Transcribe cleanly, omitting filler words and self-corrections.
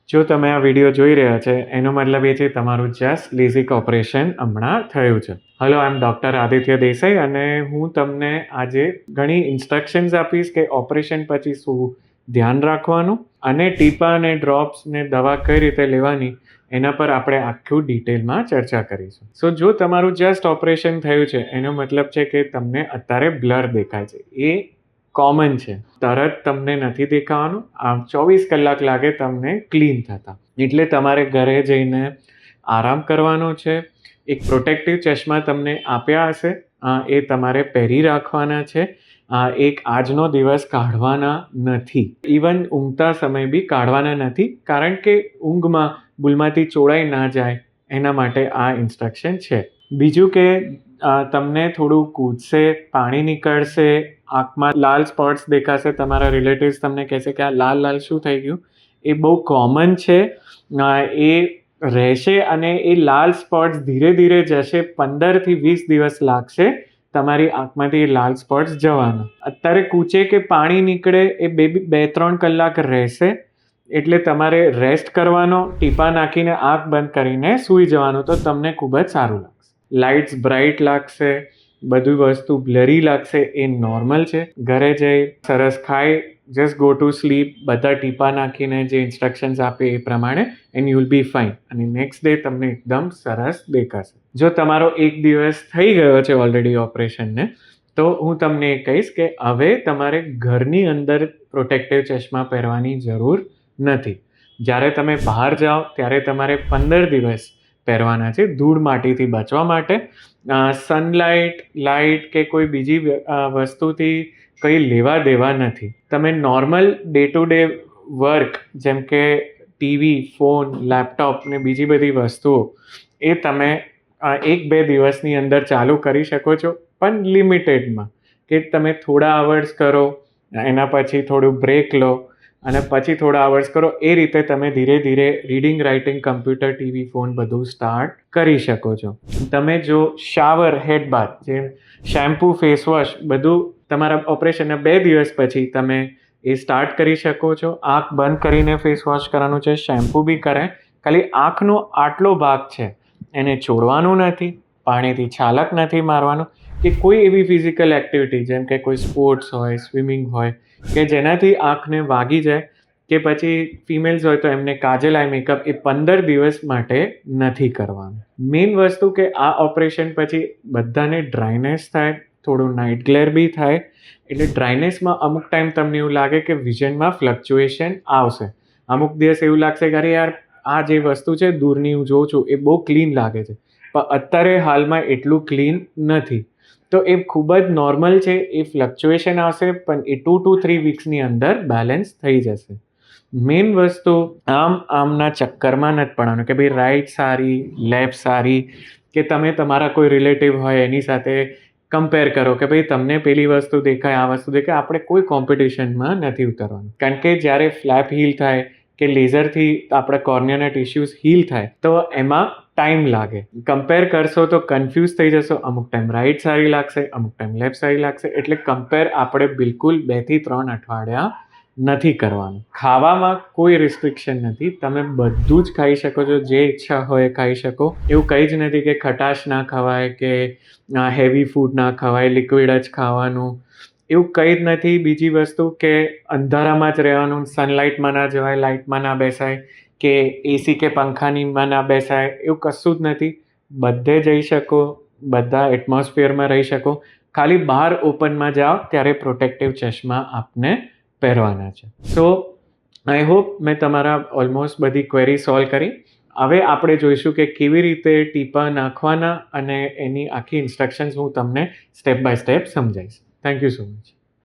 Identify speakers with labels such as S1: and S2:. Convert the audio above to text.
S1: જો તમે આ વિડીયો જોઈ રહ્યા છે એનો મતલબ એ છે તમારું જસ્ટ લેઝિક ઓપરેશન હમણાં થયું છે. હેલો, આઈ એમ ડૉક્ટર આદિત્ય દેસાઈ અને હું તમને આજે ઘણી ઇન્સ્ટ્રક્શન્સ આપીશ કે ઓપરેશન પછી શું ધ્યાન રાખવાનું અને ટીપા અને ડ્રોપ્સ ને દવા કઈ રીતે લેવાની એના પર આપણે આખું ડિટેલમાં ચર્ચા કરીશું. સો જો તમારું જસ્ટ ઓપરેશન થયું છે એનો મતલબ છે કે તમને અત્યારે બ્લર દેખાય છે, એ કોમન છે. તરત તમને નથી દેખાવાનું, આમ 24 કલાક લાગે તમને ક્લીન થતા. એટલે તમારે ઘરે જઈને આરામ કરવાનો છે. એક પ્રોટેક્ટિવ ચશ્મા તમને આપ્યા હશે, એ તમારે પહેરી રાખવાના છે. એક આજનો દિવસ કાઢવાના નથી, ઇવન ઊંઘતા સમય બી કાઢવાના નથી, કારણ કે ઊંઘમાં ભૂલમાંથી ચોળાઈ ના જાય એના માટે આ ઇન્સ્ટ્રક્શન છે. બીજું કે તમને થોડું કૂદશે, પાણી નીકળશે, આંખમાં લાલ સ્પોટ્સ દેખાશે, તમારા રિલેટિવ્સ તમને કહેશે કે આ લાલ લાલ શું થઈ ગયું. એ બહુ કોમન છે, એ રહેશે અને એ લાલ સ્પોટ્સ ધીરે ધીરે જશે. 15થી 20 દિવસ લાગશે તમારી આંખમાંથી એ લાલ સ્પોટ્સ જવાના. અત્યારે કૂચે કે પાણી નીકળે એ 2-3 કલાક રહેશે, એટલે તમારે રેસ્ટ કરવાનો, ટીપા નાખીને આંખ બંધ કરીને સૂઈ જવાનું, તો તમને ખૂબ જ સારું લાગશે. લાઇટ્સ બ્રાઇટ લાગશે, બધી વસ્તુ બ્લરી લાગશે, એ નોર્મલ છે. ઘરે જઈ સરસ ખાઈ જસ્ટ ગો ટુ સ્લીપ, બધા ટીપા નાખીને જે ઇન્સ્ટ્રક્શન્સ આપે એ પ્રમાણે, and you will be fine. અને નેક્સ્ટ ડે તમને એકદમ સરસ દેખાશે. જો તમારો એક દિવસ થઈ ગયો છે ઓલરેડી ઓપરેશનને, તો હું તમને એ કહીશ કે હવે તમારે ઘરની અંદર પ્રોટેક્ટિવ ચશ્મા પહેરવાની જરૂર નથી. જ્યારે તમે બહાર જાઓ ત્યારે તમારે 15 દિવસ પહેરવાના છે, ધૂળ માટીથી બચવા માટે. સનલાઇટ, લાઇટ કે કોઈ બીજી વસ્તુથી કંઈ લેવા દેવા નથી. તમે normal day to day work જેમ કે ટીવી, ફોન, લેપટોપ ને બીજી બધી વસ્તુઓ એ તમે 1-2 દિવસની અંદર ચાલુ કરી શકો છો, પણ લિમિટેડમાં. કે તમે થોડા અવર્સ કરો, એના પછી થોડું બ્રેક લો અને પછી થોડા અવર્સ કરો. એ રીતે તમે ધીરે ધીરે reading, writing, computer, TV, phone બધું સ્ટાર્ટ કરી શકો છો. તમે જો શાવર, હેડ બાથ, જે શેમ્પૂ, ફેસ વોશ બધું તમારા ઓપરેશનના 2 દિવસ પછી તમે એ સ્ટાર્ટ કરી શકો છો. આંખ બંધ કરીને ફેસ વોશ કરવાનું છે, શેમ્પૂ બી કરાય. ખાલી આંખનો આટલો ભાગ છે એને છોડવાનું નથી, પાણીથી છાલક નથી મારવાનું, કે કોઈ એવી ફિઝિકલ એક્ટિવિટી જેમ કે કોઈ સ્પોર્ટ્સ હોય, સ્વિમિંગ હોય કે જેનાથી આંખને વાગી જાય, કે પછી ફિમેલ્સ હોય તો એમને કાજલ, આઈ મેકઅપ, એ 15 દિવસ માટે નથી કરવાનું. મેઇન વસ્તુ કે આ ઓપરેશન પછી બધાને ડ્રાયનેસ થાય, થોડું નાઇટ ગ્લેર બી થાય. એટલે ડ્રાયનેસમાં અમુક ટાઈમ તમને એવું લાગે કે વિઝનમાં ફ્લક્ચ્યુએશન આવશે. અમુક દિવસ એવું લાગશે કે અરે યાર, આ જે વસ્તુ છે દૂરની હું જોઉં છું એ બહુ ક્લીન લાગે છે, પણ અત્યારે હાલમાં એટલું ક્લીન નથી. તો એ ખૂબ જ નોર્મલ છે, એ ફ્લક્ચ્યુએશન આવશે, પણ એ 2 to 3 વીક્સની અંદર બેલેન્સ થઈ જશે. મેઇન વસ્તુ આમના ચક્કરમાં નથી પડવાનું કે ભાઈ રાઈટ સારી, લેફ્ટ સારી, કે તમે તમારા કોઈ રિલેટિવ હોય એની સાથે કમ્પેર કરો કે ભાઈ તમને પેલી વસ્તુ દેખાય, આ વસ્તુ દેખાય. આપણે કોઈ કોમ્પિટિશનમાં નથી ઉતરવાનું, કારણ કે જ્યારે ફ્લેપ હીલ થાય કે લેઝરથી આપણા કોર્નિયાના ટિશ્યુઝ હીલ થાય તો એમાં ટાઈમ લાગે. કમ્પેર કરશો તો કન્ફ્યુઝ થઈ જશો. અમુક ટાઈમ રાઈટ સારી લાગશે, અમુક ટાઈમ લેફ્ટ સારી લાગશે. એટલે કમ્પેર આપણે બિલકુલ 2 થી 3 અઠવાડિયા નથી કરવાનું. ખાવામાં કોઈ રિસ્ટ્રિક્શન નથી, તમે બધું જ ખાઈ શકો છો, જે ઈચ્છા હોય ખાઈ શકો. એવું કંઈ જ નથી કે ખટાશ ના ખવાય કે હેવી ફૂડ ના ખવાય, લિક્વિડ જ ખાવાનું, એવું કંઈ જ નથી. બીજી વસ્તુ કે અંધારામાં જ રહેવાનું, સનલાઇટમાં ના જવાય, લાઇટમાં ના બેસાય, કે એસી કે પંખાનીમાં ના બેસાય, એવું કશું જ નથી. બધે જઈ શકો, બધા એટમોસ્ફિયરમાં રહી શકો. ખાલી બહાર ઓપનમાં જાઓ ત્યારે પ્રોટેક્ટિવ ચશ્મા આપને પહેરવાના છે. સો આઈ હોપ મેં તમારા ઓલમોસ્ટ બધી ક્વેરી સોલ્વ કરી. હવે આપણે જોઈશું કે કેવી રીતે ટીપા નાખવાના અને એની આખી ઇન્સ્ટ્રક્શન્સ હું તમને સ્ટેપ બાય સ્ટેપ સમજાવીશ. Thank you so much.